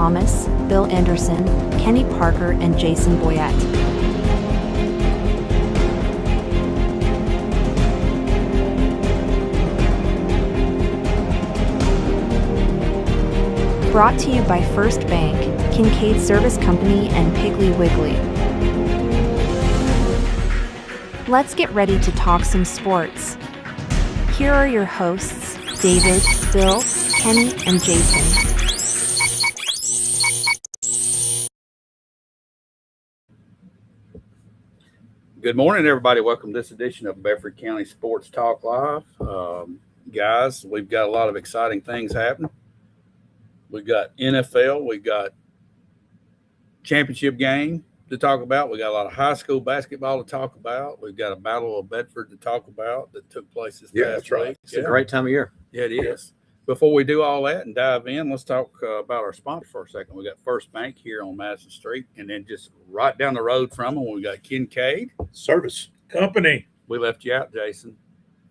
Thomas, Bill Anderson, Kenny Parker, and Jason Boyette. Brought to you by First Bank, Kincaid Service Company, and Piggly Wiggly. Let's get ready to talk some sports. Here are your hosts, David, Bill, Kenny, and Jason. Good morning, everybody. Welcome to this edition of Bedford County Sports Talk Live. Guys, we've got a lot of exciting things happening. We've got NFL. We've got championship game to talk about. We got a lot of high school basketball to talk about. We've got a Battle of Bedford to talk about that took place this past week. It's a great time of year. Yeah, it is. Before we do all that and dive in, let's talk about our sponsor for a second. We got First Bank here on Madison Street, and then just right down the road from them, we got Kincaid Service Company. We left you out, Jason.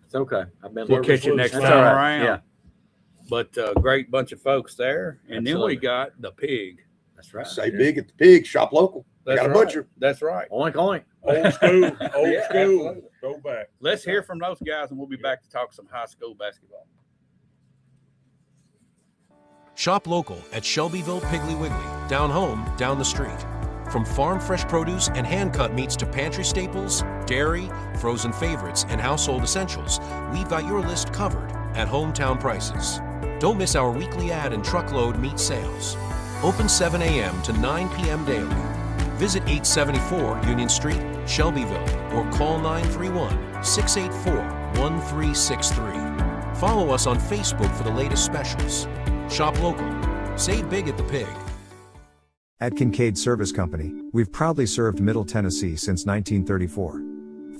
It's okay. We'll catch you next time around. Yeah. But great bunch of folks there. And Absolutely. Then we got the pig. That's right. Say big at the pig, shop local. That's got a right. butcher. That's right. Oink, oink. Old school. Yeah, school. absolutely. Go back. Let's hear from those guys, and we'll be back to talk some high school basketball. Shop local at Shelbyville Piggly Wiggly, down home, down the street. From farm fresh produce and hand-cut meats to pantry staples, dairy, frozen favorites, and household essentials, we've got your list covered at hometown prices. Don't miss our weekly ad and truckload meat sales. Open 7 a.m. to 9 p.m. daily. Visit 874 Union Street, Shelbyville, or call 931-684-1363. Follow us on Facebook for the latest specials. Shop local. Save big at the pig. At Kincaid Service Company, we've proudly served Middle Tennessee since 1934.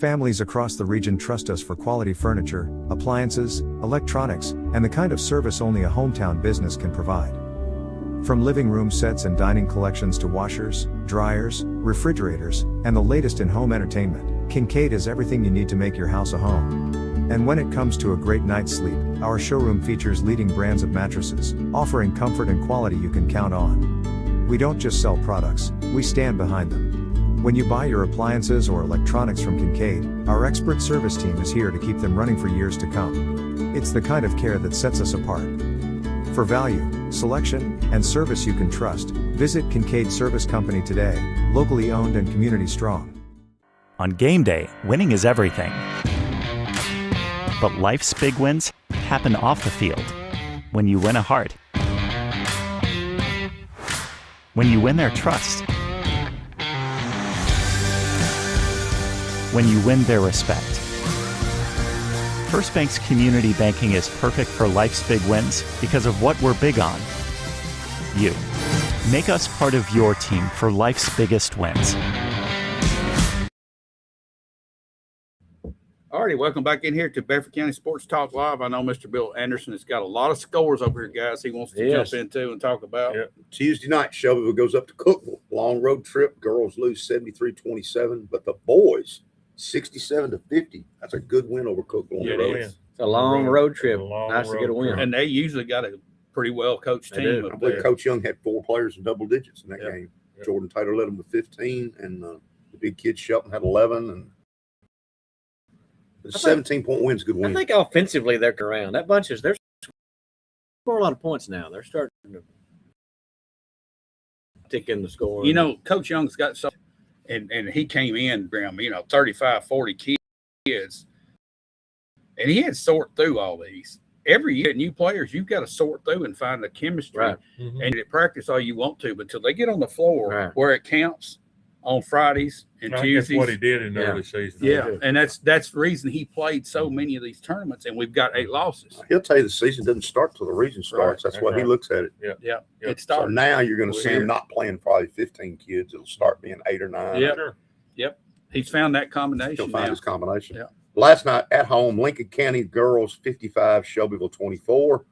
Families across the region trust us for quality furniture, appliances, electronics, and the kind of service only a hometown business can provide. From living room sets and dining collections to washers, dryers, refrigerators, and the latest in home entertainment, Kincaid has everything you need to make your house a home. And when it comes to a great night's sleep, our showroom features leading brands of mattresses, offering comfort and quality you can count on. We don't just sell products, we stand behind them. When you buy your appliances or electronics from Kincaid, our expert service team is here to keep them running for years to come. It's the kind of care that sets us apart. For value, selection, and service you can trust, visit Kincaid Service Company today, locally owned and community strong. On game day, winning is everything. But life's big wins happen off the field. When you win a heart. When you win their trust. When you win their respect. First Bank's community banking is perfect for life's big wins because of what we're big on. You. Make us part of your team for life's biggest wins. All righty, welcome back in here to Bedford County Sports Talk Live. I know Mr. Bill Anderson has got a lot of scores over here, guys, he wants to jump into and talk about. Yep. Tuesday night, Shelbyville goes up to Cookville. Long road trip. Girls lose 73-27, but the boys 67-50. That's a good win over Cookville. Yeah, it is. It's a long road trip. Nice to get a win. And they usually got a pretty well-coached team I up believe there. Coach Young had 4 players in double digits in that Yep. game. Yep. Jordan Taylor led them with 15, and the big kid Shelton had 11. And the 17-point win's a good win. I think offensively they're around. That bunch they're scoring a lot of points now. They're starting to tick in the score. You know, Coach Young's got some, and he came in, Graham, 35, 40 kids, and he had to sort through all these. Every year, new players, you've got to sort through and find the chemistry. Right. And at practice all you want to, but until they get on the floor Right. where it counts on Fridays and Tuesdays. That's what he did in the early season. Yeah, and that's the reason he played so many of these tournaments, and we've got 8 losses. He'll tell you the season doesn't start till the region starts. That's what he looks at it. Yeah, it So started. now you're going to see Weird. him not playing probably 15 kids. It'll start being 8 or 9. Yep. Sure. He's found that combination He'll find now. his combination. Yeah. Last night at home, Lincoln County girls 55, Shelbyville 24,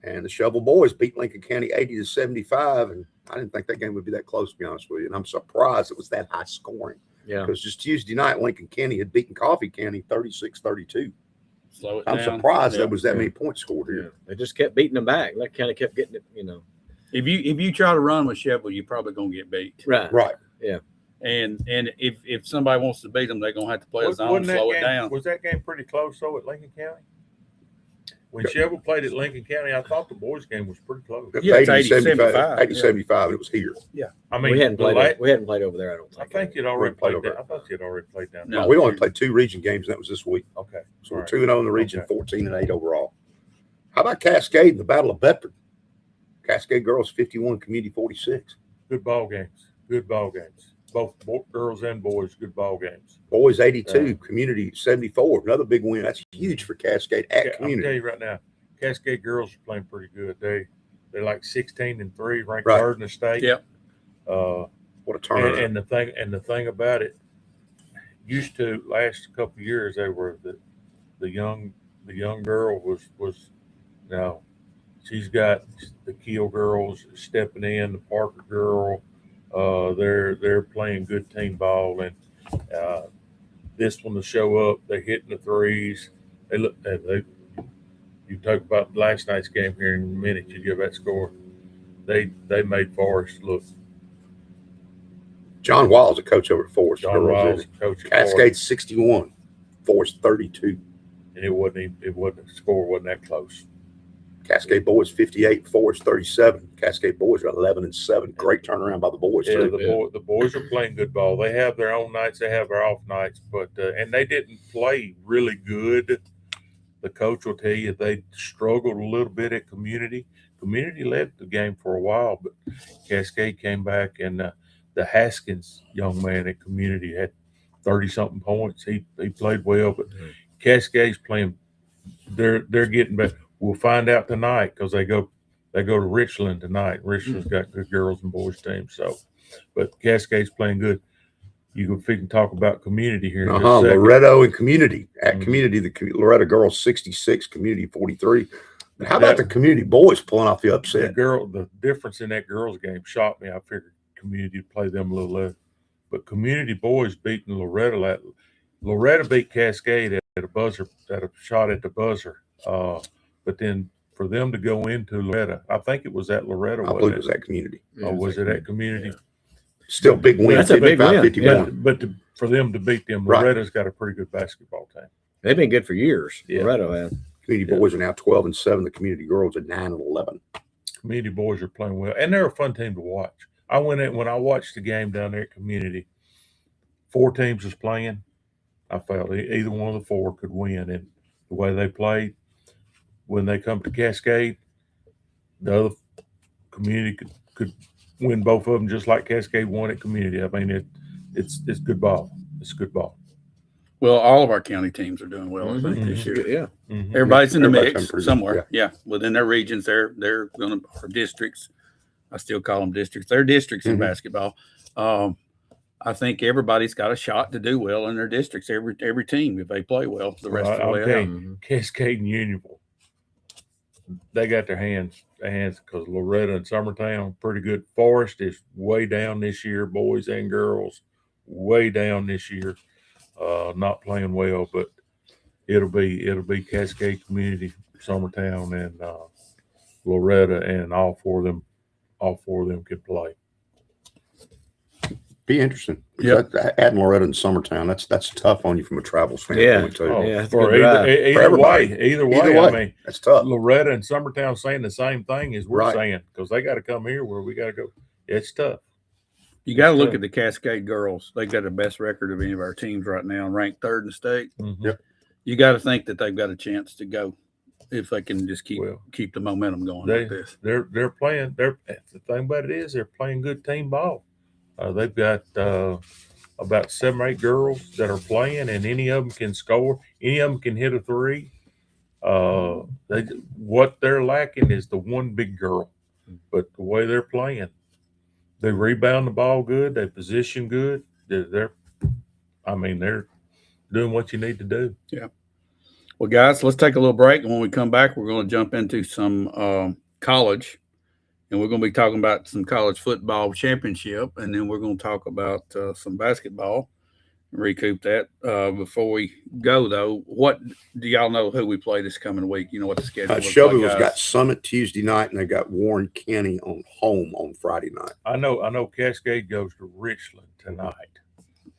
and the Shelbyville boys beat Lincoln County 80-75. And I didn't think that game would be that close, to be honest with you. And I'm surprised it was that high scoring. Yeah. Because just Tuesday night, Lincoln County had beaten Coffee County 36-32. Slow it I'm down. surprised Yeah. there was that many points scored here. They just kept beating them back. That kind of kept getting it, If you try to run with Sheffield, you're probably gonna get beat. Right. Right. And if somebody wants to beat them, they're gonna have to play a zone, Wasn't that slow it game- down. Was that game pretty close though at Lincoln County? When Sheffield played at Lincoln County, I thought the boys' game was pretty close. Yeah, it's 80-75. 80-75. 80-75. It was here. I mean, we hadn't the played. la- We hadn't played over there. I don't I think. think you'd already We played played over down. I thought you'd already played down. No. We only played 2 region games, and that was this week. Okay. So All we're right. 2-0 in the region, Okay. 14-8 overall. How about Cascade in the Battle of Bedford? Cascade girls 51, community 46. Good ball games. Good ball games. Both girls and boys, good ball games. Boys 82, community 74. Another big win. That's huge for Cascade at I'm community. telling you right now, Cascade girls are playing pretty good. They're like 16-3, ranked Right. 3rd in the state. Yep. What a turnaround. And the thing about it, used to last a couple of years, they were the young girl was now she's got the Keel girls stepping in, the Parker girl. They're playing good team ball, and this one to show up, they're hitting the threes. They look. You talk about last night's game here in a minute. You give that score. They made Forest look. John Wild's a coach over at Forest. John girls, Wiles, isn't coach. he? at Forest, Cascade 61, Forest 32. and the score wasn't that close. Cascade boys 58, Forest 37. Cascade boys are 11-7. Great turnaround by the boys. Yeah, too. the boys are playing good ball. They have their own nights. They have their off nights, but and they didn't play really good. The coach will tell you they struggled a little bit at community. Community led the game for a while, but Cascade came back, and the Haskins young man at community had 30-something points. He played well, but Cascade's playing. They're getting better. We'll find out tonight because they go to Richland tonight. Richland's got good girls and boys teams. So, but Cascade's playing good. You can talk about community here. In just a second. Loretto and community. At Mhm. community, the Loretto girls 66, community 43. But how about the community boys pulling off the upset? The difference in that girls' game shocked me. I figured community would play them a little less, but community boys beating Loretto. Loretto beat Cascade at a buzzer, at a shot at the buzzer. But then for them to go into Loretto, I think it was at Loretto. I believe it was at community. Was it at community? Still big win. That's a big win. 55-51. But for them to beat them, Right. Loretta's got a pretty good basketball team. They've been good for years. Yeah. Loretto has. Community boys are now 12-7. The community girls are 9-11. Community boys are playing well, and they're a fun team to watch. I went in when I watched the game down there at community. 4 teams was playing. I felt either one of the 4 could win, and the way they played. When they come to Cascade, the other community could win both of them, just like Cascade won at community. I mean, it's good ball. It's good ball. Well, all of our county teams are doing well, I think, Mhm. this year. Yeah. Mhm. Everybody's in the Everybody's done mix pretty good, somewhere. Yeah. Within their regions, they're going to, or districts. I still call them districts. They're districts in Mhm. basketball. I think everybody's got a shot to do well in their districts. Every team, if they play well, the rest of the I'll way tell out. you, Cascade and Unionville, they got their hands because Loretto and Summertown pretty good. Forest is way down this year, boys and girls, way down this year. Not playing well, but it'll be Cascade Community, Summertown, and Loretto, and all four of them can play. Be interesting. Yep. Adding Loretto in Summertown, that's tough on you from a travel standpoint too. Yeah, it's a for good drive. either everybody. way, either way. Either I way, mean, that's tough. Loretto and Summertown saying the same thing as we're Right. saying because they got to come here where we got to go. It's tough. You got to look tough. at the Cascade girls. They got the best record of any of our teams right now, ranked 3rd in the state. Yep. You got to think that they've got a chance to go if they can just keep Well, the momentum going They like this. they're playing. The thing about it is they're playing good team ball. They've got about 7 or 8 girls that are playing, and any of them can score. Any of them can hit a 3. What they're lacking is the one big girl, but the way they're playing, they rebound the ball good. They position good. They're doing what you need to do. Well, guys, let's take a little break. And when we come back, we're going to jump into some college. And we're going to be talking about some college football championship. And then we're going to talk about some basketball. recoup that. Before we go, though, what do y'all know who we play this coming week? You know what the schedule looks Shelbyville's like, got guys? Summit Tuesday night, and they got Warren County on home on Friday night. I know Cascade goes to Richland tonight,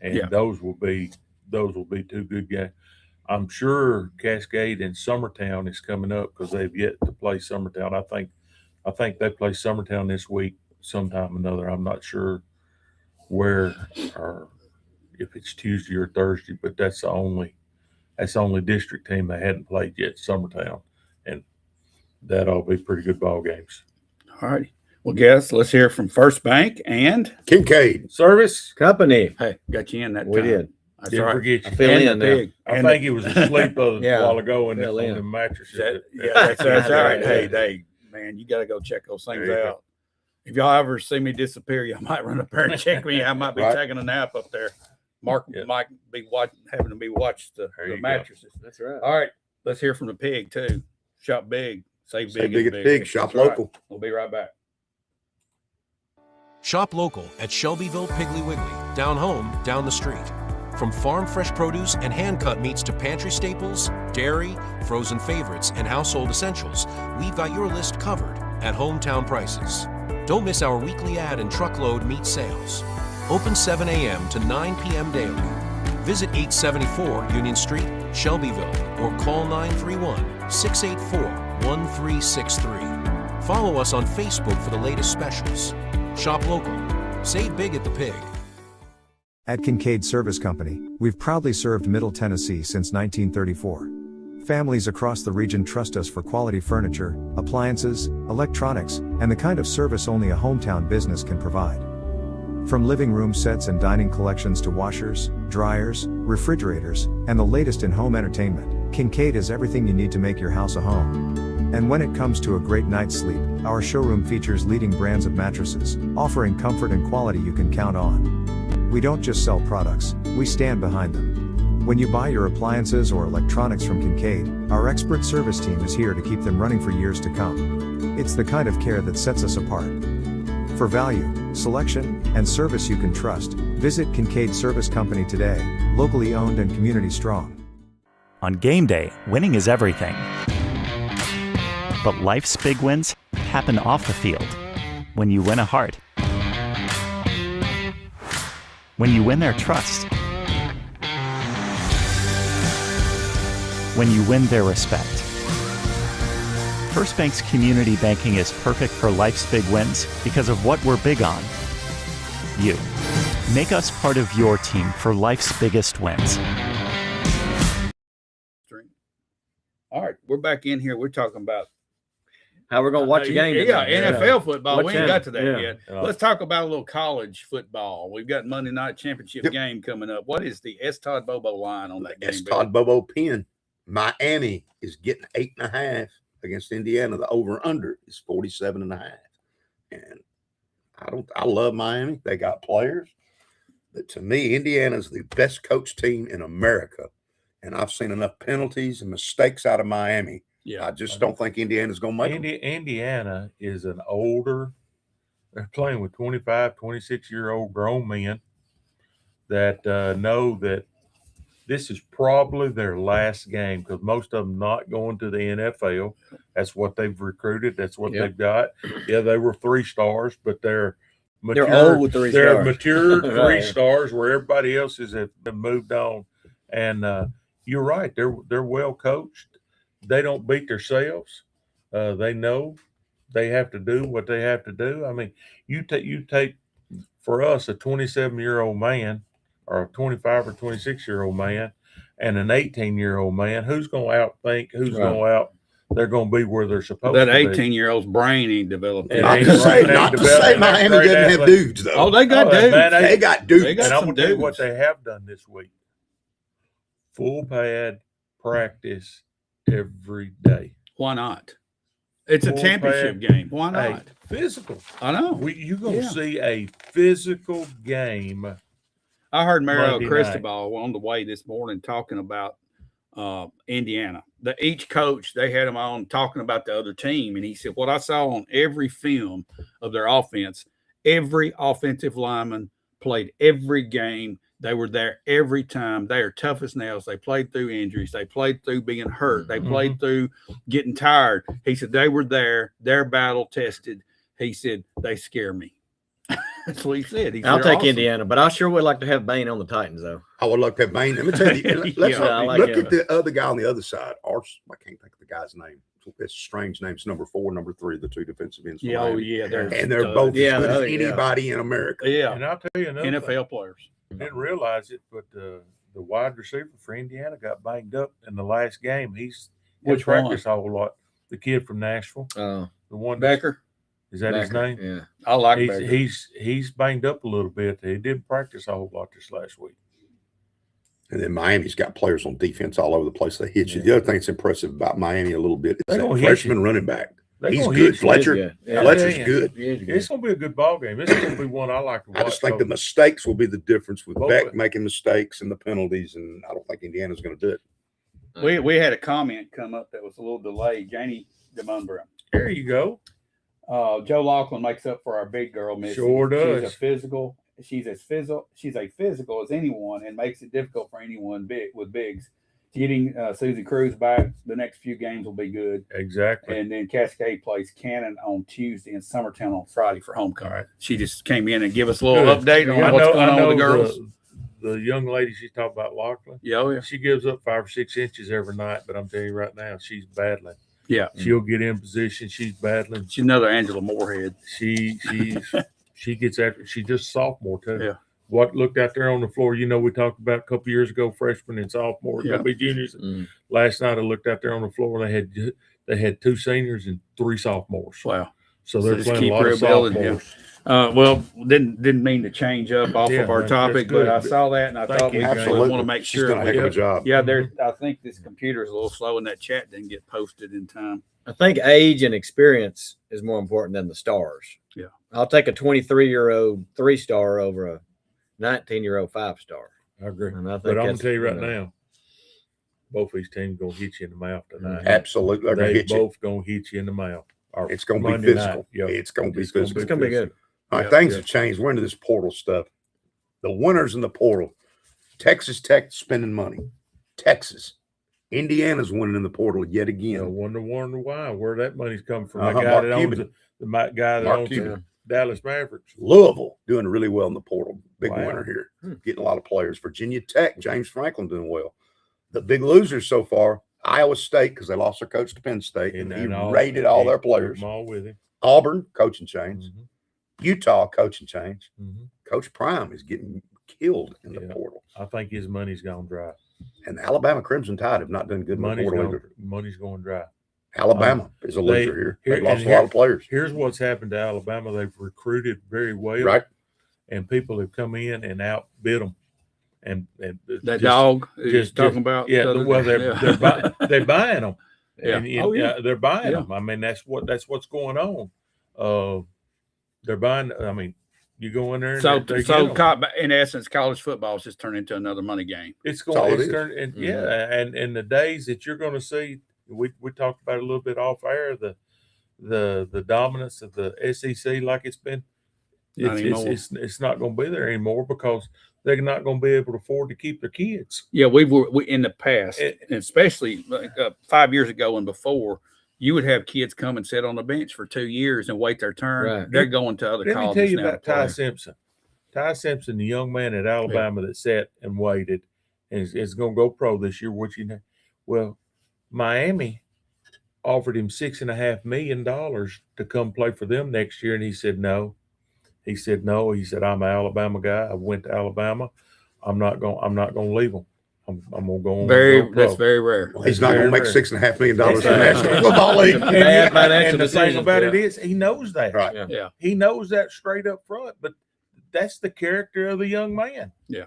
and Yeah. those will be two good games. I'm sure Cascade and Summertown is coming up because they've yet to play Summertown. I think they play Summertown this week sometime or another. I'm not sure where or if it's Tuesday or Thursday, but that's the only district team they hadn't played yet, Summertown, and that'll be pretty good ball games. All right. Well, guys, let's hear from First Bank and Kincaid. Service company. hey, got you in that We time. did. That's Didn't right. forget I you. feel And in the now. pig. I And think he was asleep a Yeah. while ago on Fell in. the mattresses. that's right. Yeah. Hey, man, you got to go check those things There you go. out. If y'all ever see me disappear, y'all might run up there and check me. I might be Right. taking a nap up there. Mark Yeah. might be having to be watched There the you go. mattresses. That's right. All right, let's hear from the pig too. Shop big, save Say big, big and at Pig, shop That's right. local. We'll be right back. Shop local at Shelbyville Piggly Wiggly, down home, down the street. From farm fresh produce and hand-cut meats to pantry staples, dairy, frozen favorites, and household essentials, we've got your list covered at hometown prices. Don't miss our weekly ad and truckload meat sales. Open 7 a.m. to 9 p.m. daily. Visit 874 Union Street, Shelbyville, or call 931-684-1363. Follow us on Facebook for the latest specials. Shop local. Save big at the Pig. At Kincaid Service Company, we've proudly served Middle Tennessee since 1934. Families across the region trust us for quality furniture, appliances, electronics, and the kind of service only a hometown business can provide. From living room sets and dining collections to washers, dryers, refrigerators, and the latest in home entertainment, Kincaid is everything you need to make your house a home. And when it comes to a great night's sleep, our showroom features leading brands of mattresses, offering comfort and quality you can count on. We don't just sell products, we stand behind them. When you buy your appliances or electronics from Kincaid, our expert service team is here to keep them running for years to come. It's the kind of care that sets us apart. For value, selection, and service you can trust, visit Kincaid Service Company today, locally owned and community strong. On game day, winning is everything. But life's big wins happen off the field. When you win a heart. When you win their trust. When you win their respect. First Bank's community banking is perfect for life's big wins because of what we're big on. You. Make us part of your team for life's biggest wins. All right, we're back in here. We're talking about How we're gonna watch a game? Yeah, tonight. NFL football. What We ain't got to that channel? yet. Yeah. Let's talk about a little college football. We've got Monday night championship Yep. game coming up. What is the S. Todd Bobo line on that game? It's Billy? Todd Bobo pin. Miami is getting 8.5 against Indiana. The over/under is 47.5. And I love Miami. They got players, but to me, Indiana's the best coach team in America. And I've seen enough penalties and mistakes out of Miami. Yeah, I just don't think Indiana's going to make them. Indiana is an older, they're playing with 25, 26-year-old grown men that know that this is probably their last game because most of them not going to the NFL. That's what they've recruited. That's what Yeah. they've got. Yeah, they were 3 stars, but they're mature. They're old with 3 They're stars. mature 3 Right. stars where everybody else has been moved on. And you're right. They're well coached. They don't beat themselves. They know they have to do what they have to do. I mean, you take for us a 27-year-old man or a 25 or 26-year-old man and an 18-year-old man. Who's going to outthink? Who's Right. going out? They're going to be where they're supposed that to be. 18-year-old's brain ain't developed. And Not ain't to say, right. not to Development. say Miami Great doesn't have athlete. dudes, though. Oh, they got Oh, dudes. man, They got dudes. They got And I'm some going to tell you what dudes. they have done this week. Full pad practice every day. Why not? It's a Full championship pad. game. Why Hey, not? physical. I know. You're going to Yeah. see a physical game. I heard Mario Monday Cristobal on the way this morning talking about Indiana. Each coach, they had him on talking about the other team. And he said, what I saw on every film of their offense, every offensive lineman played every game. They were there every time. They are tough as nails. They played through injuries. They played through being hurt. They played through getting tired. He said they were there. They're battle tested. He said they scare me. That's what he said. I'll take Indiana, but I sure would like to have Bain on the Titans, though. I would like to have Bain. Let me tell you. Let's like at the other guy on the other side. I can't think of the guy's name. It's strange names. Number 4, number 3, the 2 defensive ends. Yeah, they're both as good as anybody in America. Yeah, And I'll tell you another NFL players. I didn't realize it, but the wide receiver for Indiana got banged up in the last game. He's practiced a whole lot. The kid from Nashville, the one Becker. Is that his name? Yeah, I like he's, Becker. He's banged up a little bit. He didn't practice a whole lot this last week. And then Miami's got players on defense all over the place. They hit you. The other thing that's impressive about Miami a little bit is that freshman running back. He's good. Fletcher. Fletcher's good. It's going to be a good ball game. It's going to be one I like to watch. I just think the mistakes will be the difference with Beck making mistakes and the penalties, and I don't think Indiana's going to do it. We had a comment come up that was a little delayed. Janie DeMunborough. There you go. Joe Laughlin makes up for our big girl, Missy. Sure does. She's a physical as anyone, and makes it difficult for anyone with bigs. Getting Susie Cruz back, the next few games will be good. Exactly. And then Cascade plays Cannon on Tuesday and Summertown on Friday for homecoming. Right. She just came in and give us a little update on what's going on with the girls. The young lady she's talking about, Laughlin. Yeah. She gives up 5 or 6 inches every night, but I'm telling you right now, she's battling. Yeah. She'll get in position. She's battling. She's another Angela Moorhead. She gets after. She's just sophomore too. Yeah. What looked out there on the floor, we talked about a couple years ago, freshmen and sophomores, going to be juniors. Last night I looked out there on the floor and they had 2 seniors and 3 sophomores. Wow. So they're playing a lot of sophomores. Well, didn't mean to change up off of our topic, but I saw that and I thought we want to make sure. She's done a heck of a job. Yeah, I think this computer is a little slow and that chat didn't get posted in time. I think age and experience is more important than the stars. Yeah. I'll take a 23-year-old 3-star over a 19-year-old 5-star. I agree. And I think but I'm going to tell you right now, both of these teams going to hit you in the mouth tonight. Absolutely. They're both going to hit you in the mouth. It's going to be physical. Yep. It's going to be physical. It's going to be good. All right, things have changed. We're into this portal stuff. The winners in the portal. Texas Tech spending money. Texas. Indiana's winning in the portal yet again. I wonder why, where that money's coming from. The guy that owns the guy that owns the Dallas Mavericks. Louisville doing really well in the portal. Big winner here. Getting a lot of players. Virginia Tech, James Franklin doing well. The big losers so far, Iowa State, because they lost their coach to Penn State, and he rated all their players. All with him. Auburn, coaching change. Utah, coaching change. Coach Prime is getting killed in the portal. I think his money's gone dry. And the Alabama Crimson Tide have not done good in the portal either. Money's going dry. Alabama is a loser here. They lost a lot of players. Here's what's happened to Alabama. They've recruited very well. Right. And people have come in and outbid them. And that dog just talking about. Yeah, well, they're buying them. Yeah. And, they're buying them. I mean, that's what's going on. They're buying. I mean, you go in there. And in essence, college football has just turned into another money game. It's going. It's turned, and and the days that you're going to see, we talked about it a little bit off air. The dominance of the SEC, like it's been. It's not going to be there anymore because they're not going to be able to afford to keep their kids. Yeah, we in the past, and especially 5 years ago and before, you would have kids come and sit on the bench for 2 years and wait their turn. Right. They're going to other colleges. Let me tell you about Ty Simpson. Ty Simpson, the young man at Alabama that sat and waited and is going to go pro this year. Well, Miami offered him $6.5 million to come play for them next year, and he said no. He said no. He said, I'm an Alabama guy. I went to Alabama. I'm not going to leave them. I'm going to go on. That's very rare. Well, he's not going to make $6.5 million in the National Football League. And the thing about it is, he knows that. Right. Yeah. He knows that straight up front. But that's the character of the young man. Yeah.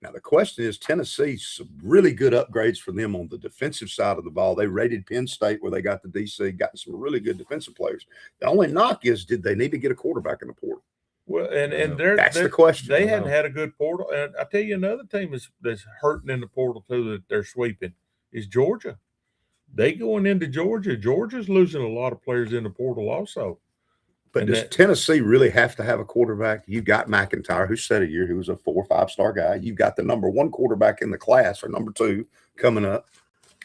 Now, the question is, Tennessee, some really good upgrades for them on the defensive side of the ball. They raided Penn State where they got the DC, got some really good defensive players. The only knock is, did they need to get a quarterback in the portal? Well, and that's the question. They hadn't had a good portal. And I tell you, another team that's hurting in the portal, too, that they're sweeping is Georgia. They going into Georgia. Georgia's losing a lot of players in the portal also. But does Tennessee really have to have a quarterback? You got McIntyre, who said a year, who was a 4 or 5-star guy. You've got the number 1 quarterback in the class, or number 2 coming up.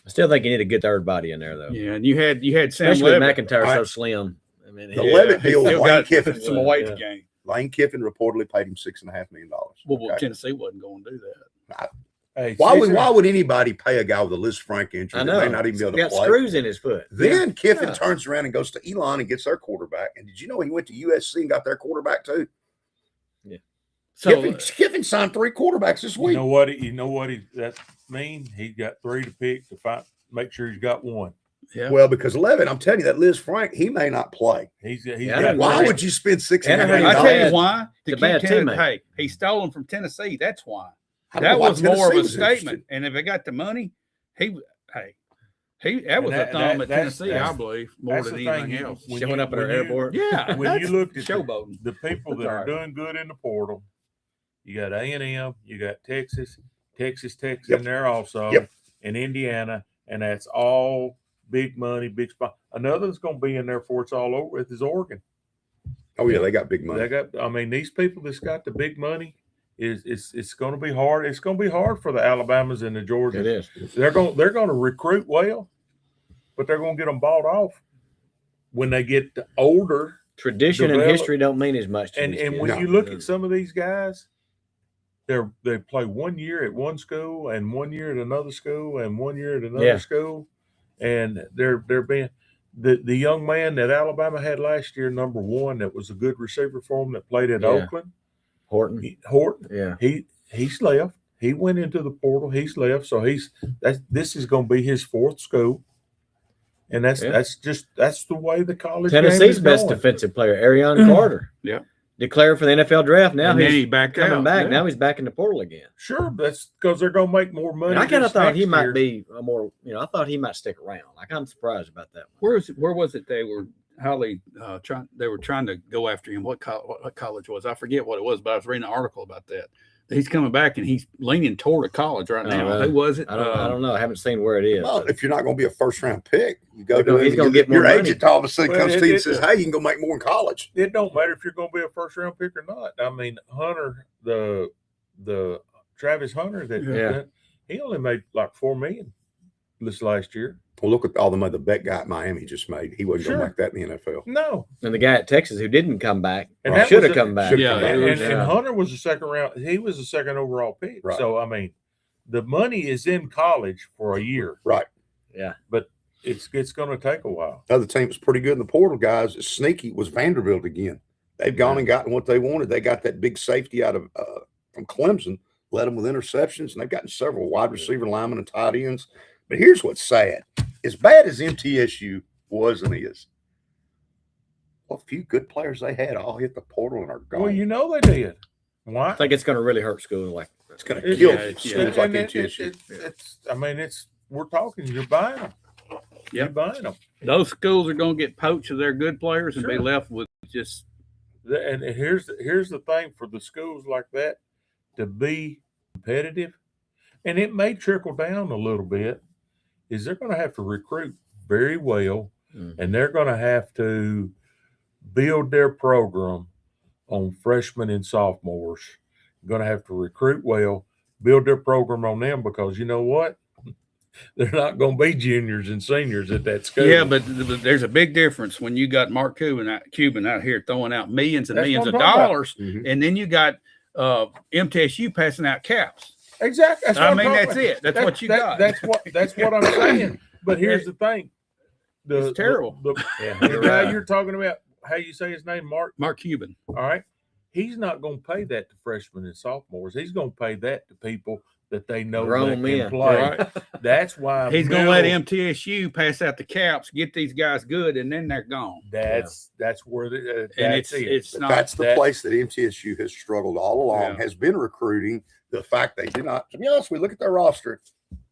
I still think you need a good third body in there, though. Yeah, and you had Sam Especially with Leavitt. McIntyre so slim. I mean, The Leavitt deal with Still Lane got Kiffin. some weight to gain. Lane Kiffin reportedly paid him $6.5 million. Well, Tennessee wasn't going to do that. Hey, Why would anybody pay a guy with a Liz Frank injury I that know. may not even be able to Got play? screws in his foot. Then Kiffin turns around and goes to Elon and gets their quarterback. And did you know he went to USC and got their quarterback too? Yeah. So Kiffin signed 3 quarterbacks this week. You know what that mean? He's got 3 to pick to make sure he's got 1. yeah. Well, because Levitt, I'm telling you, that Liz Frank, he may not play. Why would you spend $6.5 million? I tell you why. It's a bad teammate. Hey, he stole him from Tennessee. That's why. I don't know That why was more of Tennessee a was statement. interested. And if they got the money, that was a that- thumb at that's- Tennessee, I believe, more that's than the thing, anything else. Showing up at our airport. Yeah, When you looked at showboating. the people that are doing good in the portal, you got A&M, you got Texas Tech's in there also, and Indiana, and that's all big money, big spot. Another that's going to be in there before it's all over with is Oregon. Oh, yeah, they got big money. These people that's got the big money it's going to be hard. It's going to be hard for the Alabamas and the Georgias. It is. They're going to recruit well, but they're going to get them bought off when they get older. Tradition and history don't mean as much. And when you look at some of these guys, they play 1 year at one school and 1 year at another school and 1 year at another school, and they're being the young man that Alabama had last year, number 1, that was a good receiver for them that played at Oakland. Horton. Yeah. He's left. He went into the portal. He's left. So this is going to be his 4th school. And that's the way the college Tennessee's game is best going. defensive player, Arion Carter. Yeah. Declared for the NFL draft. Now he's back coming out. back. Yeah. Now he's back in the portal again. Sure, that's because they're going to make more money. And I kind of thought he next might year. be a more, I thought he might stick around. Like, I'm surprised about that Where was it they were Holly they were trying to go after him? What college was? I forget what it was, but I was reading an article about that. He's coming back and he's leaning toward a college right now. really? Who was it? I don't know. I haven't seen where it is. Well, if you're not going to be a first-round pick, you go No, to he's him. gonna get more Your money. agent all of a sudden Well, comes to you and says, "Hey, you can go make more in college." It don't matter if you're going to be a first-round pick or not. I mean, Hunter, the Travis Hunter, that he only made like $4 million this last year. Well, look at all the money the bet guy at Miami just made. He wasn't going to make that in the NFL. No, And the guy at Texas who didn't come back And that should was have come back. should've Yeah, come back. and Hunter was a second round. He was a second overall pick. Right. So I mean, the money is in college for a year. Right. Yeah. But it's going to take a while. Other team was pretty good in the portal, guys. Sneaky was Vanderbilt again. They've gone and gotten what they wanted. They got that big safety out of from Clemson, led them with interceptions, and they've gotten several wide receiver linemen and tight ends. But here's what's sad. As bad as MTSU was and is, a few good players they had all hit the portal and are gone. Well, you know they did. Why? I think it's going to really hurt schools like It's going to kill yeah, schools like MTSU. We're talking, you're buying them. Yep. You're buying them. Those schools are going to get poached of their good players and be Sure. left with just And here's the thing for the schools like that to be competitive, and it may trickle down a little bit, is they're going to have to recruit very well, and they're going to have to build their program on freshmen and sophomores. They're going to have to recruit well, build their program on them, because you know what? They're not going to be juniors and seniors at that school. yeah, but there's a big difference when you got Mark Cuban out here throwing out millions and That's millions what of I'm talking about. dollars, Mhm. and then you got MTSU passing out caps. Exactly. That's what I I'm mean, talking that's about. it. That's what you got. That's what I'm saying. But here's the thing. It's terrible. The you're guy right. you're talking about, how you say his name, Mark Cuban. all right? He's not going to pay that to freshmen and sophomores. He's going to pay that to people that they know Grown that can men. play. Right. That's why He's going to let MTSU pass out the caps, get these guys good, and then they're gone. That's where And that's it. it's But not. that's the that- place that MTSU has struggled all along, Yeah. has been recruiting. The fact they did not, to be honest, we look at their roster.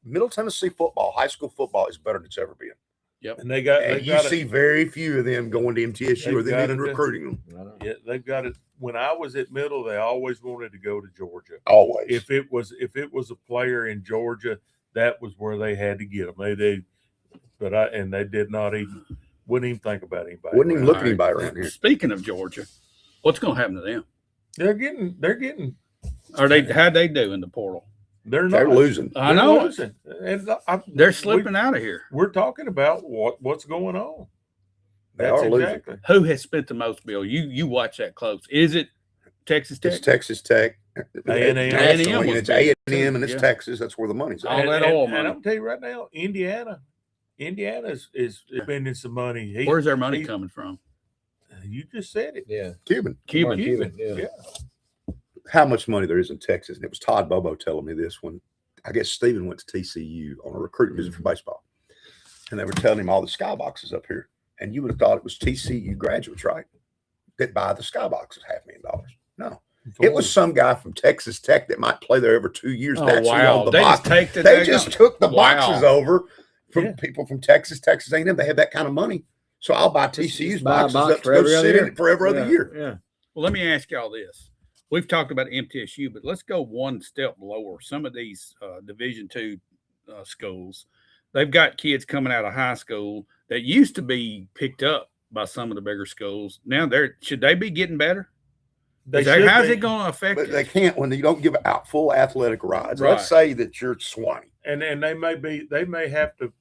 Middle Tennessee football, high school football is better than it's ever been. and they got And they you got see very few of them going to MTSU or They've them got even it. recruiting them. yeah, they've got it. When I was at middle, they always wanted to go to Georgia. Always. If it was a player in Georgia, that was where they had to get them. They did not even Wouldn't even think about anybody. Wouldn't even around look at All right. anybody around here. Speaking of Georgia, what's going to happen to them? They're getting. How'd they do in the portal? They're They're not losing. I They're know it. losing. And They're slipping out of here. We're talking about what's going on. They That's are losing. exactly. Who has spent the most, Bill? You watch that close. Is it Texas Tech? It's Texas Tech. A&M. Nationally, and it's A&M too. and it's Yeah. Texas. That's where the money's at. All that oil And money. I'm tell you right now, Indiana is spending some money. Where's their money coming from? You just said it. Yeah. Cuban. Cuban. Yeah. How much money there is in Texas. And it was Todd Bobo telling me this when I guess Stephen went to TCU on a recruiting visit for baseball. And they were telling him all the skyboxes up here. And you would have thought it was TCU graduates, right? That buy the skyboxes $500,000. No. It was some guy from Texas Tech that might play there every 2 years. Oh, That's who wow. owned the They box. just take the They daggone- just took the Wow. boxes over from Yeah. people from Texas A&M. They have that kind of money. So I'll buy TCU's Just buy a boxes box up to for go every other sit in year. it for every other year. Yeah. Well, let me ask y'all this. We've talked about MTSU, but let's go one step lower. Some of these Division II schools, they've got kids coming out of high school that used to be picked up by some of the bigger schools. Now should they be getting better? How's it going to affect But it? they can't when you don't give out full athletic rides. Right. Let's say that you're Swanee. And they may have to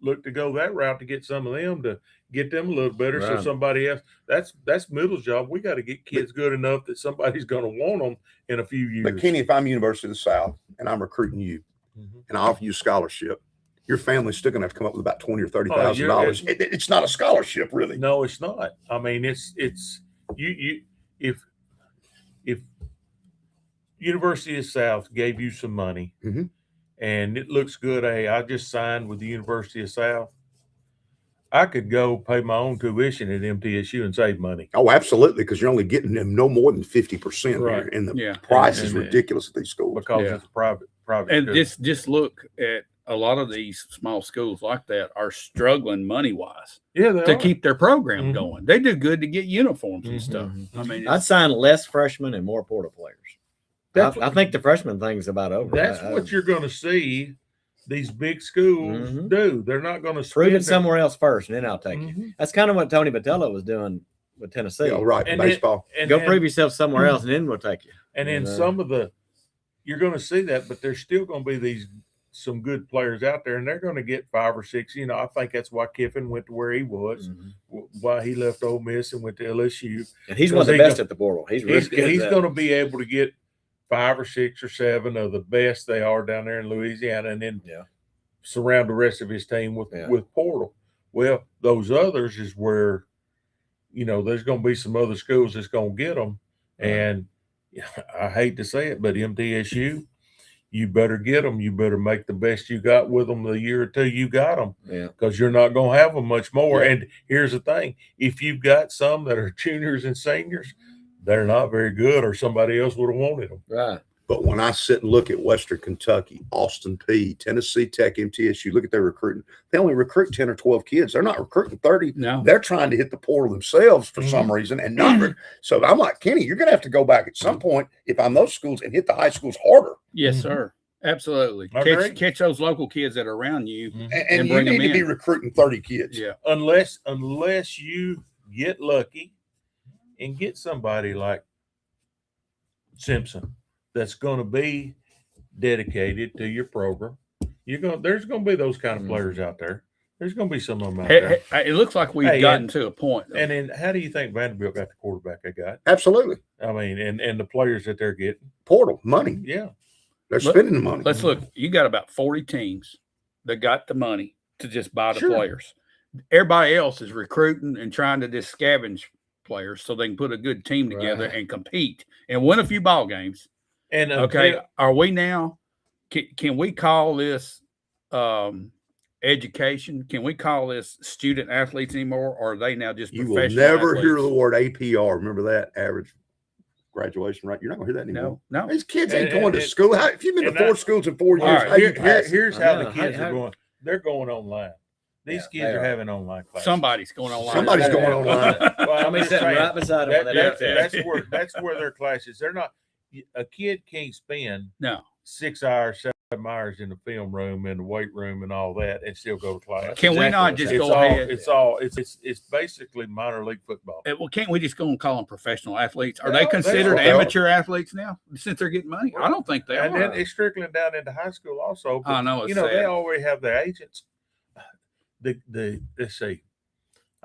look to go that route to get some of them to get them a little better. So Right. somebody else, that's Middle's job. We got to get kids good enough that somebody's going to want them in a few years. But Kenny, if I'm University of the South and I'm recruiting you and I offer you a scholarship, your family's still gonna have to come up with about $20,000 or $30,000. It's not a scholarship, really. No, it's not. I mean, it's you if University of the South gave you some money Mhm. and it looks good. Hey, I just signed with the University of the South. I could go pay my own tuition at MTSU and save money. Oh, absolutely, because you're only getting them no more than 50% Right. here, and the Yeah. price is And- ridiculous at these schools. Because Yeah. it's private And school. just look at a lot of these small schools like that are struggling money-wise Yeah, they to are. keep their program Mhm. going. They do good to get uniforms and Mhm. stuff. I mean, I'd sign less freshmen and more portal players. That's I think the freshman thing's about over. That's what you're going to see these big schools Mhm. do. They're not going to prove it somewhere else first, and then I'll take you. Mhm. That's kind of what Tony Vitello was doing with Tennessee. Yeah, right. And Baseball. Go prove yourself somewhere else, and then we'll take you. And then And, some of you're going to see that, but there's still going to be some good players out there, and they're going to get 5 or 6. You know, I think that's why Kiffin went to where he was, why he left Ole Miss and went to LSU. And he's one of the best at the portal. He's really good. He's going to be able to get 5 or 6 or 7 of the best they are down there in Louisiana, and then surround the rest of his team with portal. Well, those others is where, there's going to be some other schools that's going to get them. And I hate to say it, but MTSU, you better get them. You better make the best you got with them the year or two you got them. Yeah. Because you're not going to have them much more. And here's the thing. If you've got some that are juniors and seniors, they're not very good, or somebody else would have wanted them. Right. But when I sit and look at Western Kentucky, Austin Peay, Tennessee Tech, MTSU, look at their recruiting. They only recruit 10 or 12 kids. They're not recruiting 30. No. They're trying to hit the portal themselves for some reason and not. So I'm like, Kenny, you're going to have to go back at some point if I'm those schools and hit the high schools harder. Yes, sir. Absolutely. I agree. Catch those local kids that are around you. And you bring them need to be in. recruiting 30 kids. Yeah. Unless you get lucky and get somebody like Simpson that's going to be dedicated to your program. There's going to be those kind of players out there. There's going to be some of them out there. It looks like we've gotten to a point. And then how do you think Vanderbilt got the quarterback they got? Absolutely. I mean, and the players that they're getting. Portal, money. Yeah. They're spending the money. Let's look. You got about 40 teams that got the money to just buy the players. Everybody else is recruiting and trying to just scavenge players so they can put a good team together and compete and win a few ball games. And are we now? Can we call this education? Can we call this student athletes anymore? Or are they now just You will professional never athletes? hear the word APR. Remember that average graduation rate? You're not going to hear that anymore. No. These kids ain't going to school. If you've been to 4 schools in 4 years, All right, how you pass? here's how the kids are going. They're going online. These kids they are are. having online classes. Somebody's going online. Somebody's going online. Well, I'm Somebody just sitting saying, right beside him when they do that. that's where their classes. They're not. A kid can't spend No. 6 hours, 7 Myers in the film room and the weight room and all that, and still go to class. Can we not just go ahead? It's basically minor league football. Well, can't we just go and call them professional athletes? Are they considered amateur athleets now since they're getting money? I don't think they are. And then it's trickling down into high school also. I know. You know, they already have their agents. Let's see.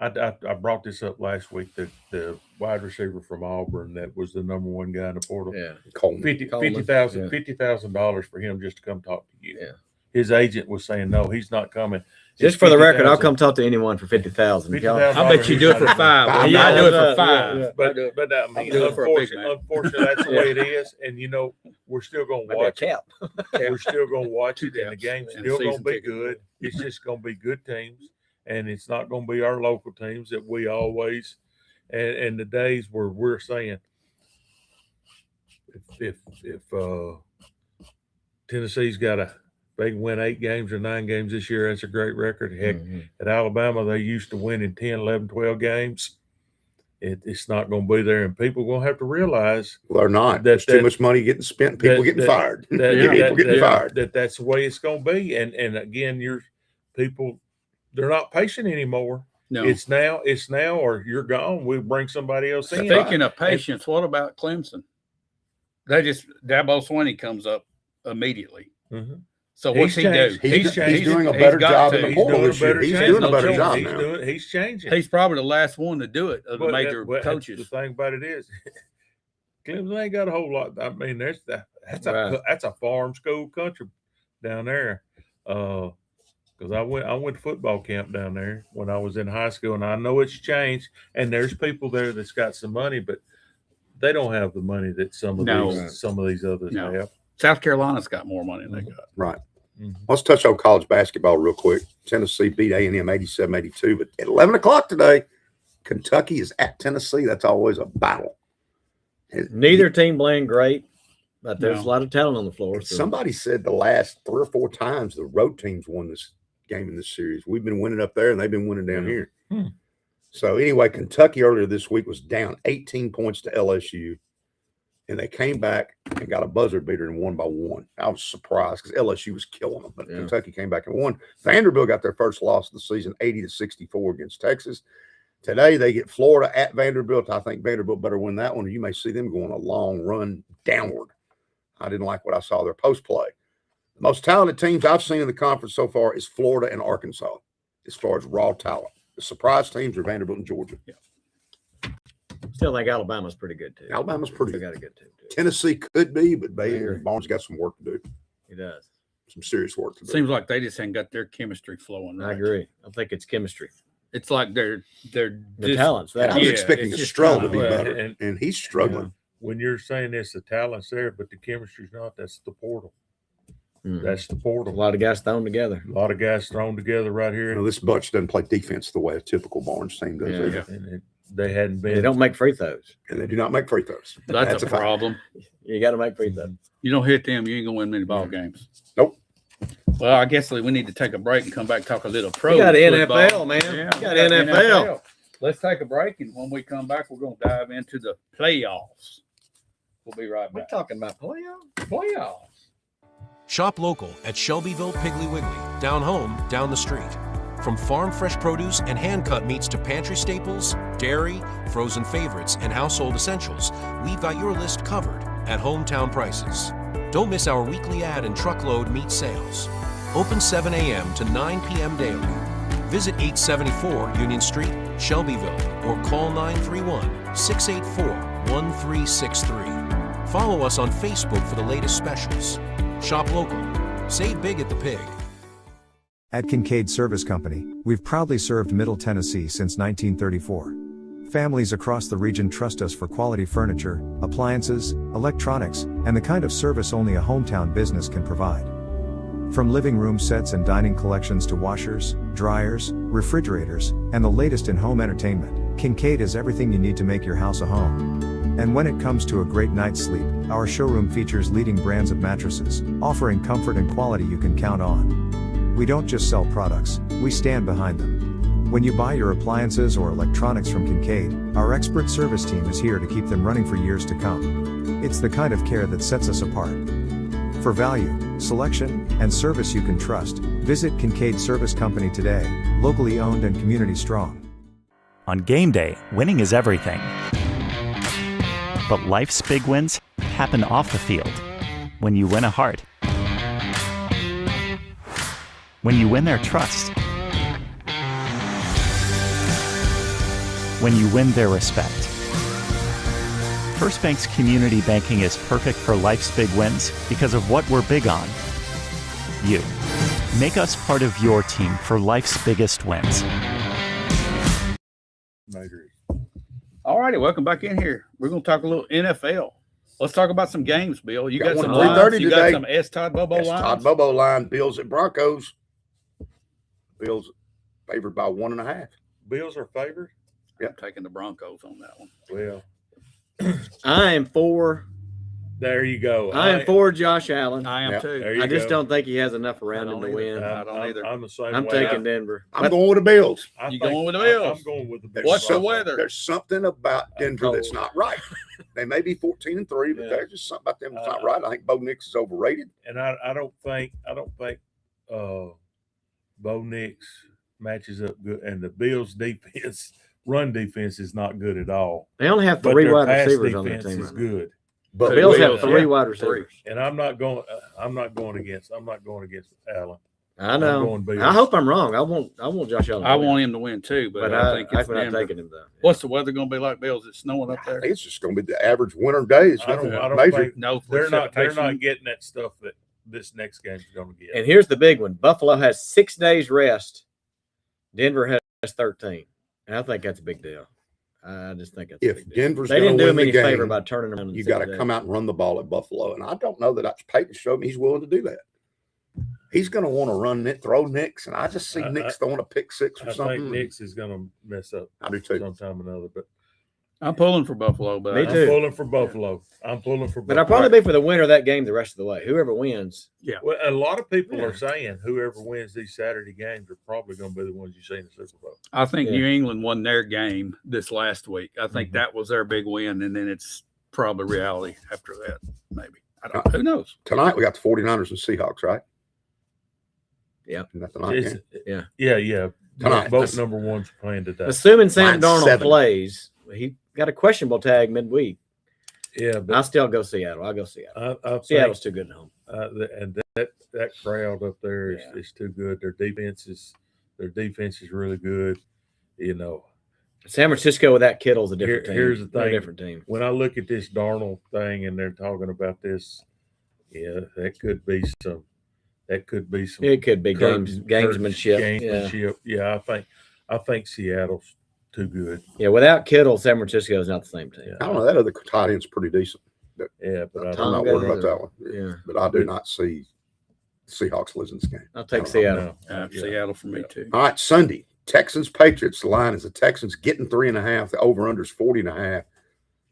I brought this up last week. The wide receiver from Auburn that was the number one guy in the portal. Yeah, $50,000 for him just to come talk to you. Yeah. His agent was saying no, he's not coming. Just for the record, I'll come talk to anyone for $50,000. I bet you do it for $5. I do it for $5. But I mean, unfortunately, that's the way it is. And you know, we're still going to watch it. We're still going to watch it, and the game's still going to be good. It's just going to be good teams. And it's not going to be our local teams that we always, and the days where we're saying, if Tennessee's they can win 8 games or 9 games this year, that's a great record. Heck, at Alabama, they used to win in 10, 11, 12 games. It's not going to be there, and people are going to have to realize. Well, they're not. There's too much money getting spent. People getting fired. People getting fired. That's the way it's going to be. And again, they're not patient anymore. No, it's now, or you're gone. We'll bring somebody else in. Speaking of patience, what about Clemson? Dabo Swinney comes up immediately. Mm-hmm. So what's he do? He's doing a better job in the portal this year. He's doing a better job now. He's changing. He's probably the last one to do it of the major coaches. The thing about it is, Clemson ain't got a whole lot. I mean, that's a farm school country down there. Because I went to football camp down there when I was in high school, and I know it's changed. And there's people there that's got some money, but they don't have the money that some of these others have. South Carolina's got more money than they got. Right. Mm-hmm. Let's touch on college basketball real quick. Tennessee beat A&M 87-82, but at 11 o'clock today, Kentucky is at Tennessee. That's always a battle. Neither team playing great, but there's a lot of talent on the floor. So. Somebody said the last 3 or 4 times the road teams won this game in this series. We've been winning up there, and they've been winning down here. So anyway, Kentucky earlier this week was down 18 points to LSU, and they came back and got a buzzer beater and won by 1. I was surprised because LSU was killing them, but Kentucky came back and won. Vanderbilt got their first loss of the season, 80-64 against Texas. Today they get Florida at Vanderbilt. I think Vanderbilt better win that one, or you may see them going a long run downward. I didn't like what I saw their post play. The most talented teams I've seen in the conference so far is Florida and Arkansas, as far as raw talent. The surprise teams are Vanderbilt and Georgia. Yeah. Still think Alabama's pretty good, too. Alabama's pretty good. Got a good team, too. Tennessee could be, but Barnes got some work to do. He does. Some serious work to do. Seems like they just ain't got their chemistry flowing. Right? I agree. I think it's chemistry. It's like they're the talents. I was expecting Stroll to be better, and he's struggling. Yeah. When you're saying this, the talent's there, but the chemistry's not. That's the portal. That's the portal. A lot of guys thrown together. A lot of guys thrown together right here. You know, this bunch doesn't play defense the way a typical Barnes team does. Yeah. And they hadn't been. They don't make free throws. And they do not make free throws. That's a problem. You got to make free throws. You don't hit them, you ain't going to win many ball games. Nope. Well, I guess we need to take a break and come back and talk a little pro. You got football. NFL, man. Yeah, you got NFL. Let's take a break, and when we come back, we're going to dive into the playoffs. We'll be right back. We're talking about playoffs? Playoffs. Shop local at Shelbyville Piggly Wiggly, down home, down the street. From farm fresh produce and hand-cut meats to pantry staples, dairy, frozen favorites, and household essentials, we've got your list covered at hometown prices. Don't miss our weekly ad and truckload meat sales. Open 7 a.m. to 9 p.m. daily. Visit 874 Union Street, Shelbyville, or call 931-684-1363. Follow us on Facebook for the latest specials. Shop local. Save big at the Pig. At Kincaid Service Company, we've proudly served Middle Tennessee since 1934. Families across the region trust us for quality furniture, appliances, electronics, and the kind of service only a hometown business can provide. From living room sets and dining collections to washers, dryers, refrigerators, and the latest in home entertainment, Kincaid is everything you need to make your house a home. And when it comes to a great night's sleep, our showroom features leading brands of mattresses, offering comfort and quality you can count on. We don't just sell products, we stand behind them. When you buy your appliances or electronics from Kincaid, our expert service team is here to keep them running for years to come. It's the kind of care that sets us apart. For value, selection, and service you can trust, visit Kincaid Service Company today, locally owned and community strong. On game day, winning is everything. But life's big wins happen off the field. When you win a heart. When you win their trust. When you win their respect. First Bank's community banking is perfect for life's big wins because of what we're big on. You. Make us part of your team for life's biggest wins. All righty, welcome back in here. We're going to talk a little NFL. Let's talk about some games, Bill. You got Got some one lines. 3:30 You today. got some S. Todd Bobo That's lines. Todd Bobo line. Bills at Broncos. Bills favored by 1.5. Bills are favored. I'm taking the Broncos on that one. Well, I am for Josh Allen. I am Yeah. too. There you I just go. don't think he has enough around him to win. I don't either. I'm the same I'm way. taking Denver. I'm going with the Bills. You going with the Bills? I'm going with the There's Bills. What's the something- weather? There's something about Denver that's cold. not right. They may be 14-3, but Yeah. there's just something about them that's not right. I think Bo Nix is overrated. And I don't think Bo Nix matches up good, and the Bills defense, run defense is not good at all. They only have But three their wide pass receivers on their defense team. is right now. good. But The Bills have Bills, three yeah. wide receivers. And I'm not going against Allen. I I'm know. going Bills. I hope I'm wrong. I want Josh Allen. I to win. want him to win too, but but I think it's I'm not Denver. taking him though. What's the weather going to be like, Bills? It's snowing up I there. think it's just going to be the average winter days. I don't Nothing major. think No, they're not precipitation. getting that stuff that this next game's going to get. And here's the big one: Buffalo has 6 days rest. Denver has 13, and I think that's a big deal. I just think that's a If big deal. Denver's They going didn't to do win him the any favor game, by turning them. you got to come out and run the ball at Buffalo. And I don't know that Peyton showed me he's willing to do that. He's going to want to run it, throw Nix, and I just see Nix throwing a pick six or I something. think Nix is going to mess up I do too. sometime or another. But I'm pulling for Buffalo, but Me I'm too. pulling for Buffalo. I'm pulling for Buffalo. But I'll probably be for the winner of that game the rest of the way. Whoever wins. Well, a lot of people Yeah. are saying whoever wins these Saturday games are probably going to be the ones you see in the Super Bowl. I think Yeah. New England won their game this last week. I think that was their big win, and then it's probably reality after that. Maybe who knows? Tonight we got the 49ers and Seahawks, right? Yeah. Isn't that the night game? Yeah. Tonight. Both number ones are playing today. Assuming Sam Mine's Darnold 7. plays, he got a questionable tag midweek. Yeah, I'll but still go Seattle. I'll go Seattle. I think, Seattle's too good at home. and that crowd up there is, Yeah. is too good. Their defense is really good. You know, San Francisco with Kittle's a different team. Here's the They're thing. a different team. when I look at this Darnold thing and they're talking about this, that could be some. It could be gamesmanship. Gamesmanship. Yeah, I think Seattle's too good. Yeah, without Kittle, San Francisco is not the same team. I don't know. That other tight end's pretty decent. Yeah, but I I'm don't not Tonga, worried about that one. Yeah, But I do not see Seahawks losing this game. I'll take I don't Seattle. know. Seattle for me too. All right, Sunday, Texans Patriots. The line is the Texans getting 3.5. The over/under is 40.5.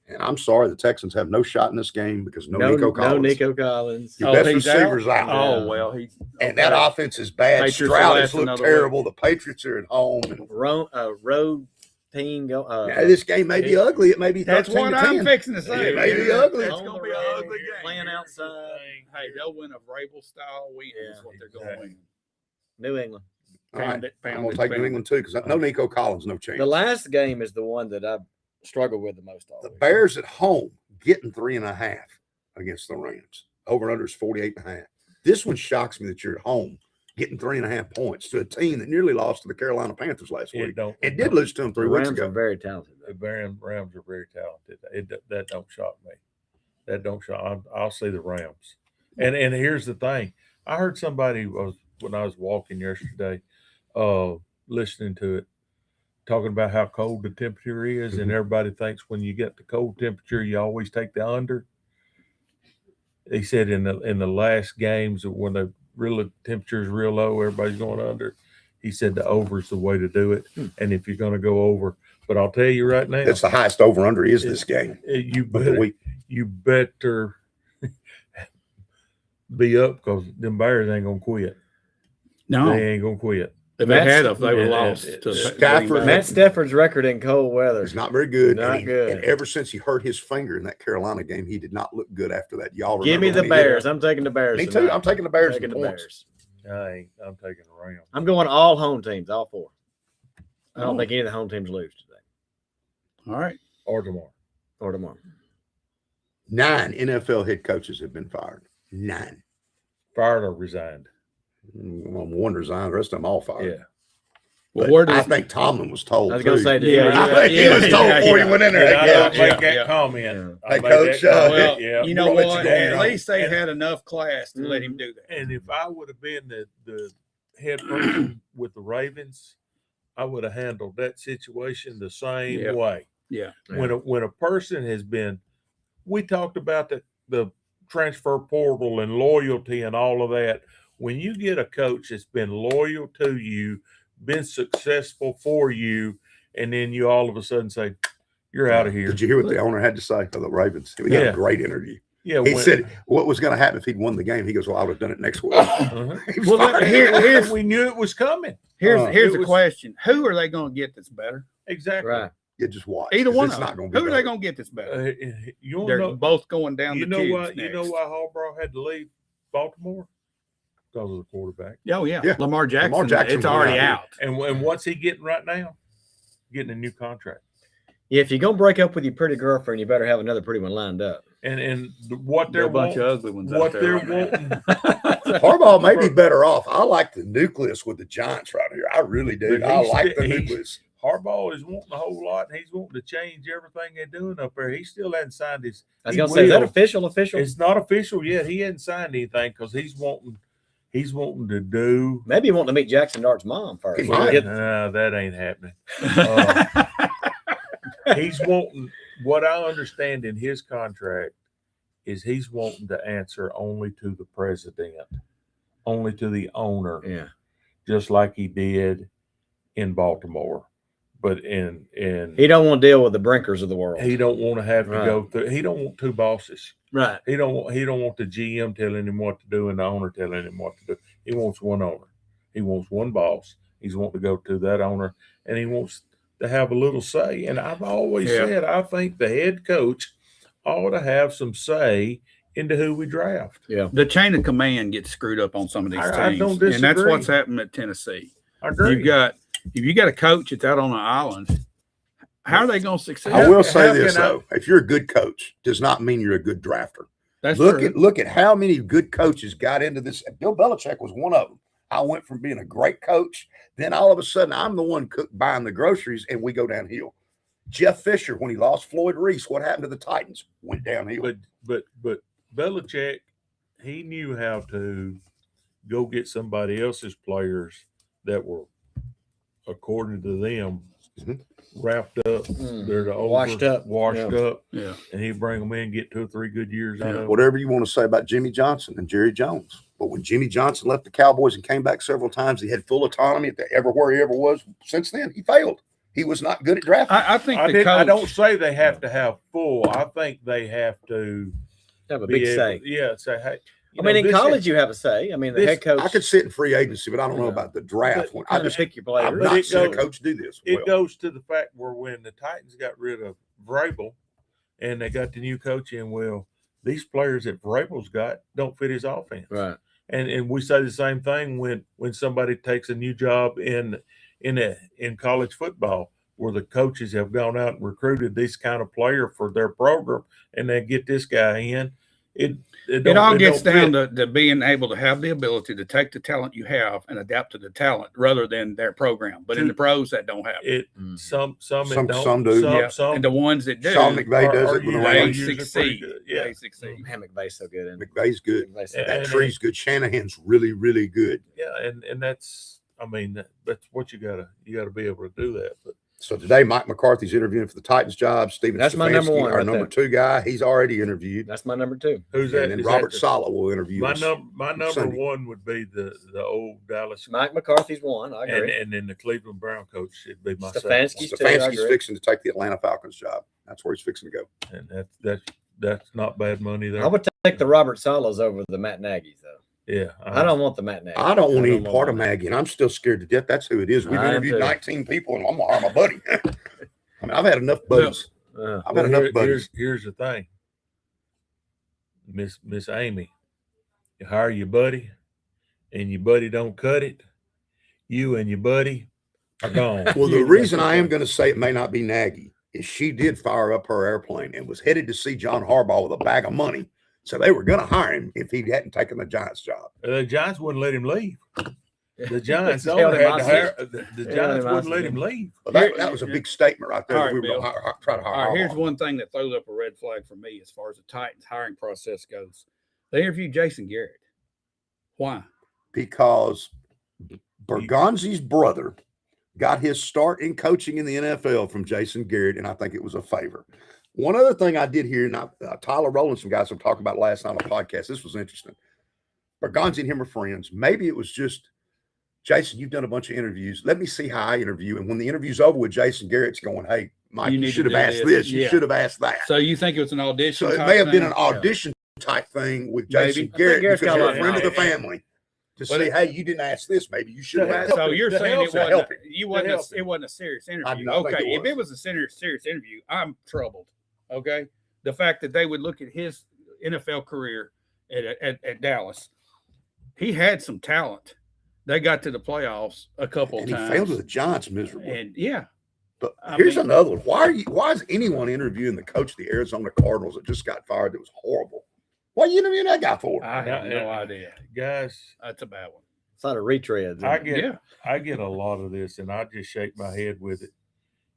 And I'm sorry, the Texans have no shot in this game because no Nico Collins. No Nico Collins. Your best he's receiver's out. Oh well, he And that offense is bad. Patriots will Stroud has last looked another terrible. The Patriots are at home. And, Road team go. this game may be ugly. It may be 13 That's what to I'm 10. fixing to say. It may be ugly. It's On going to the be an road, ugly game. playing outside. Hey, they'll win a Vrabel style win. Yeah, is what they're going to win. New England. All right. Pound it, I'm pound going it, to take pound New it. England too because no Nico Collins, no chance. The last game is the one that I've struggled with the most. The Bears at home getting 3.5 against the Rams. Over/under is 48.5. This one shocks me that you're at home getting 3.5 points to a team that nearly lost to the Carolina Panthers last week. It did lose to them 3 The weeks Rams ago. are very talented. The Rams are very talented. That don't shock me. That don't shock. I'll see the Rams. And here's the thing. I heard somebody when I was walking yesterday, listening to it, talking about how cold the temperature is, and everybody thinks when you get the cold temperature, you always take the under. He said in the last games when the real temperature is real low, everybody's going under. He said the over is the way to do it, and if you're going to go over, but I'll tell you right now, That's the highest over/under is this game. you of the better week. be up because them Bears ain't gonna quit. No, They ain't gonna quit. If they had, if they would have and- lost and- to Stafford- Matt Stafford's record in cold weather It's not very good. Not good. And ever since he hurt his finger in that Carolina game, he did not look good after that. Y'all Give me remember the when he hit Bears. I'm taking the Bears. Me too. tonight. I'm taking the Bears. Taking in the points. Bears. I'm taking the Rams. I'm going all home teams, all four. I don't Oh. think any of the home teams lose today All right. Or tomorrow. or tomorrow. 9 NFL head coaches have been fired. 9. Fired or resigned. Well, one resigned. The rest of them all fired. Yeah. Well, But where I does think Tomlin was told. I was going to too. say, Yeah, I think he was told before he went in there. And I Yeah, don't make yeah. that comment. I Hey, made Coach, that comment, well, yeah. you know We'll let you what? go At on. least they had enough class to let him do that. And if I would have been the head person with the Ravens, I would have handled that situation the same Yep. way. Yeah. When a person has been, we talked about the transfer portal and loyalty and all of that. When you get a coach that's been loyal to you, been successful for you, and then you all of a sudden say, "You're out of here." Did you hear what the owner had to say for the Ravens? He had Yeah. a great interview. Yeah, He said what was going to happen if he'd won the game. He goes, "Well, I would have done it next week." He was Well, fired. here's we knew it was coming. here's it the was- question: who are they going to get that's better? Exactly. right. You just watch. Either 'cause one it's of not them. going to be Who are they better. going to get that's better? You wanna They're know, both going down you the know tubes why? next. You know why Harbaugh had to leave Baltimore? Because of the quarterback. Oh yeah. Yeah. Lamar Jackson. Lamar Jackson It's went already out. out. And what's he getting right now? Getting a new contract. Yeah, if you're going to break up with your pretty girlfriend, you better have another pretty one lined up. And what There are they're a bunch wanting, of ugly ones out what there. they're right now. wanting. Harbaugh may be better off. I like the nucleus with the Giants right here. I really do. But I he's like still- the he's- nucleus. Harbaugh is wanting a whole lot, and he's wanting to change everything they're doing up there. He still hasn't signed his. I was he going to say, is that will. official? Official? It's not official yet. He hasn't signed anything because he's wanting to do. Maybe you want to meet Jackson Dart's mom first. He might. Get- That ain't happening. He's wanting. What I understand in his contract is he's wanting to answer only to the president, only to the owner, yeah. just like he did in Baltimore. But in He don't want to deal with the Brinkers of the world. he don't want to have to Right. go through. He don't want two bosses. right. He don't want the GM telling him what to do and the owner telling him what to do. He wants one owner. He wants one boss. He's wanting to go to that owner, and he wants to have a little say. And I've always Yeah. said I think the head coach ought to have some say into who we draft. Yeah. The chain of command gets screwed up on some of these I teams, don't and that's disagree. what's happened at Tennessee. I agree. If you got a coach that's out on an island, how are they going to succeed? I will say how this can I- though: if you're a good coach, does not mean you're a good drafter. That's Look true. at how many good coaches got into this. Bill Belichick was one of them. I went from being a great coach, then all of a sudden I'm the one buying the groceries, and we go downhill. Jeff Fisher, when he lost Floyd Reese, what happened to the Titans? Went downhill. But Belichick, he knew how to go get somebody else's players that were, according to them, Mhm. wrapped up. They're the older, Washed up. washed Yeah. up, Yeah. and he bring them in, get 2 or 3 good years out of them. Whatever you want to say about Jimmy Johnson and Jerry Jones, but when Jimmy Johnson left the Cowboys and came back several times, he had full autonomy at everywhere he ever was. Since then, he failed. He was not good at drafting. I think I, the did, coach. I don't say they have to have full. I think they have to Have a be big able- say. Yeah, say hey. I mean, in college, you have a say. I mean, the this- head coach. I could sit in free agency, but I don't know Yeah. about the draft one. I kind of just pick your I've players. But not it seen a goes- coach do this. It well. goes to the fact where when the Titans got rid of Vrabel and they got the new coach in, well, these players that Vrabel's got don't fit his offense. Right. And we say the same thing when somebody takes a new job in college football, where the coaches have gone out and recruited this kind of player for their program, and they get this guy in. It all gets down to being able to have the ability to take the talent you have and adapt to the talent rather than their program. But in the pros, that don't happen. it. Some it don't. Some do. Yeah. Some And the ones that do, Sean McVay does it with the usually- they Rams. usually pretty succeed. good. Yeah. They succeed. Man, McVay's so good. And McVay's good. McVay's so And- good. That tree's good. Shanahan's really, really good. Yeah, and that's that's what you gotta be able to do that. But So today, Mike McCarthy's interviewing for the Titans job. Steven That's my number Stefanski, one our right number there. 2 guy, he's already interviewed. That's my number 2. who's that? And then Is Robert that Saleh will interview my us. number Sunday. 1 would be the old Dallas, Mike McCarthy's one. I agree. and then the Cleveland Brown coach should be my Stefanski's second too. I Stefanski's agree. fixing to take the Atlanta Falcons job. That's where he's fixing to go. one. And that's not bad money there. I would take the Robert Salas over the Matt Nagy's, though. Yeah, I don't want the Matt Nagy. I don't want any want part of Matt Maggie, and I'm still scared to death. That's who it is. We've I am interviewed too. 19 people, and I'm gonna hire my buddy. I mean, I've had enough buddies. I've had enough buddies. Here's the thing, Miss Amy, you hire your buddy, and your buddy don't cut it. You and your buddy are gone. Well, the reason I am going to say it may not be Nagy is she did fire up her airplane and was headed to see John Harbaugh with a bag of money. So they were going to hire him if he hadn't taken the Giants job. The Giants wouldn't let him leave. The Giants Held owner him had to hostage. hire. The Giants wouldn't let him leave. But that was a big statement right there. All That we right, were going to try to hire All right, here's Harbaugh. one thing that throws up a red flag for me as far as the Titans hiring process goes. They interviewed Jason Garrett. Why? Because Bergonzi's brother got his start in coaching in the NFL from Jason Garrett, and I think it was a favor. One other thing I did hear, and Tyler Rowland, some guys were talking about last night on a podcast. This was interesting. Bergonzi and him are friends. Maybe it was just, Jason, you've done a bunch of interviews. Let me see how I interview. And when the interview's over with Jason Garrett's going, hey, Mike, you should have asked this. You should have asked that. So you think it was an audition? So it may have been an audition type thing with Jason Garrett because you're a friend of the family. To say, hey, you didn't ask this. Maybe you should have asked. So you're saying it wasn't a serious I interview. do not think Okay, it if it was a serious interview, I'm troubled. Okay, the fact that they would look at his NFL career at Dallas, he had some talent. They got to the playoffs a couple and times. he failed to the Giants miserable. And yeah, but here's another one. Why is anyone interviewing the coach of the Arizona Cardinals that just got fired that was horrible? Why are you interviewing that guy for? I have no idea. Guys, That's a bad one. It's not a retread. I get a lot of this, and I just shake my head with it.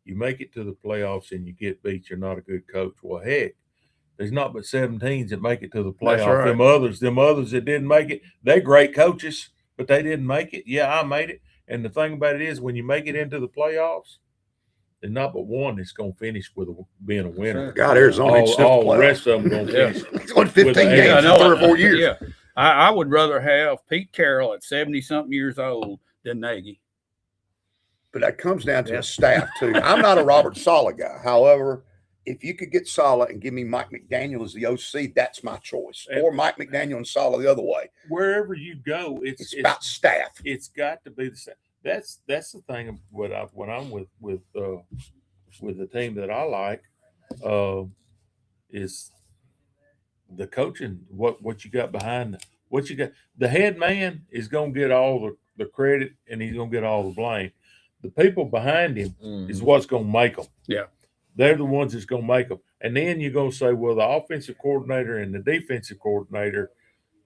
You make it to the playoffs and you get beat, you're not a good coach. Well, heck, there's not but 7 teams that make it to the playoffs. That's right. Them others that didn't make it, they're great coaches, but they didn't make it. Yeah, I made it. And the thing about it is, when you make it into the playoffs, there's not but one that's going to finish with being a winner. God, Arizona ain't still All the rest of them going to finish. He's won 15 With- games I in know 3 or it. 4 years. Yeah, I would rather have Pete Carroll at 70-something years old than Nagy. But that comes down to a staff, too. I'm not a Robert Saleh guy. However, if you could get Saleh and give me Mike McDaniel as the OC, that's my choice. Or Mike McDaniel and Saleh the other way. Wherever you go, It's about staff. It's got to be the same. That's the thing. When I'm with the team that I like, is the coaching. What you got behind what you got. The head man is going to get all the credit, and he's going to get all the blame. The people behind him is what's going to make them. Yeah. They're the ones that's going to make them. And then you're going to say, well, the offensive coordinator and the defensive coordinator,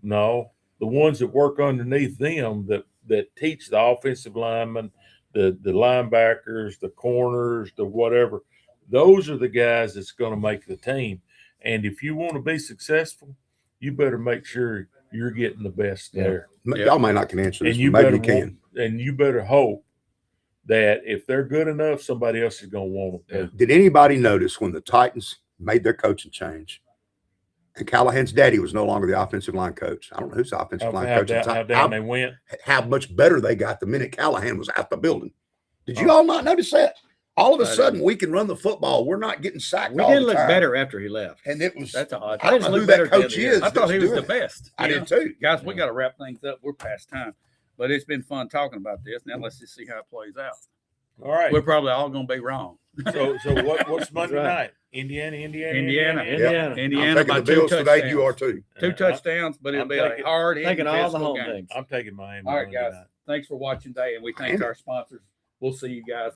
no, the ones that work underneath them that teach the offensive linemen, the linebackers, the corners, the whatever, those are the guys that's going to make the team. And if you want to be successful, you better make sure you're getting the best there. Y'all may not can answer this, And you but maybe better you can. and you better hope that if they're good enough, somebody else is going to want them. Did anybody notice when the Titans made their coaching change and Callahan's daddy was no longer the offensive line coach? I don't know who's the offensive line coach. How down they went. How much better they got the minute Callahan was out the building. Did you all not notice that? All of a sudden, we can run the football. We're not getting sacked. We did look better after he left. And it was, That's odd. I don't know who that coach is. I thought he was the best. I You did know? too. Guys, we got to wrap things up. We're past time, but it's been fun talking about this. Now let's just see how it plays out. All right. We're probably all going to be wrong. So what's Monday night? Indiana. I'm Indiana taking by the 2 Bills touchdowns. today. You are too. 2 touchdowns, but it'll I'm be taking- a hard taking all the home game. things. I'm taking Miami. All right, Monday guys. night. Thanks for watching today, and we thank our sponsors. We'll see you guys